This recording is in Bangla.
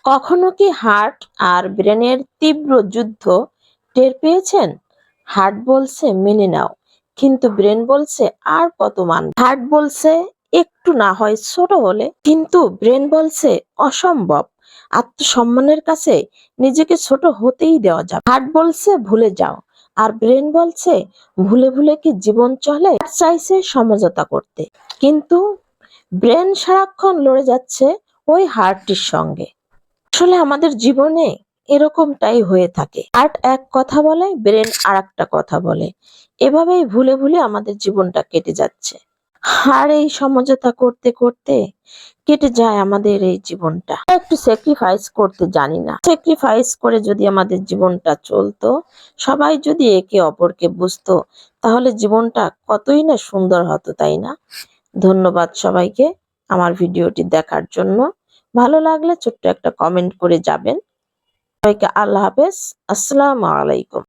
কখনো কি হার্ট আর ব্রেনের তীব্র যুদ্ধ টের পেয়েছেন? হার্ট বলছে মেনে নাও, কিন্তু ব্রেন বলছে আর কত মানবে। হার্ট বলছে একটু না হয় ছোট হলে, কিন্তু ব্রেন বলছে অসম্ভব, আত্মসম্মানের কাছে নিজেকে ছোট হতেই দেওয়া যাবে। হার্ট বলছে ভুলে যাও, আর ব্রেন বলছে ভুলে ভুলে কি জীবন চলে। হার্ট চাইছে সমঝোতা করতে, কিন্তু ব্রেন সারাক্ষণ লড়ে যাচ্ছে ওই হার্টটির সঙ্গে। আসলে আমাদের জীবনে এরকমটাই হয়ে থাকে। হার্ট এক কথা বলে, ব্রেন আর একটা কথা বলে। এভাবেই ভুলে ভুলে আমাদের জীবনটা কেটে যাচ্ছে। আর এই সমঝোতা করতে করতে কেটে যায় আমাদের এই জীবনটা। একটু স্যাক্রিফাইস করতে জানি না। স্যাক্রিফাইস করে যদি আমাদের জীবনটা চলতো, সবাই যদি একে অপরকে বুঝতো, তাহলে জীবনটা কতই না সুন্দর হতো, তাই না? ধন্যবাদ সবাইকে আমার ভিডিওটি দেখার জন্য। ভালো লাগলে ছোট্ট একটা কমেন্ট করে যাবেন। সবাইকে আল্লাহ হাফেজ। আসসালামু আলাইকুম।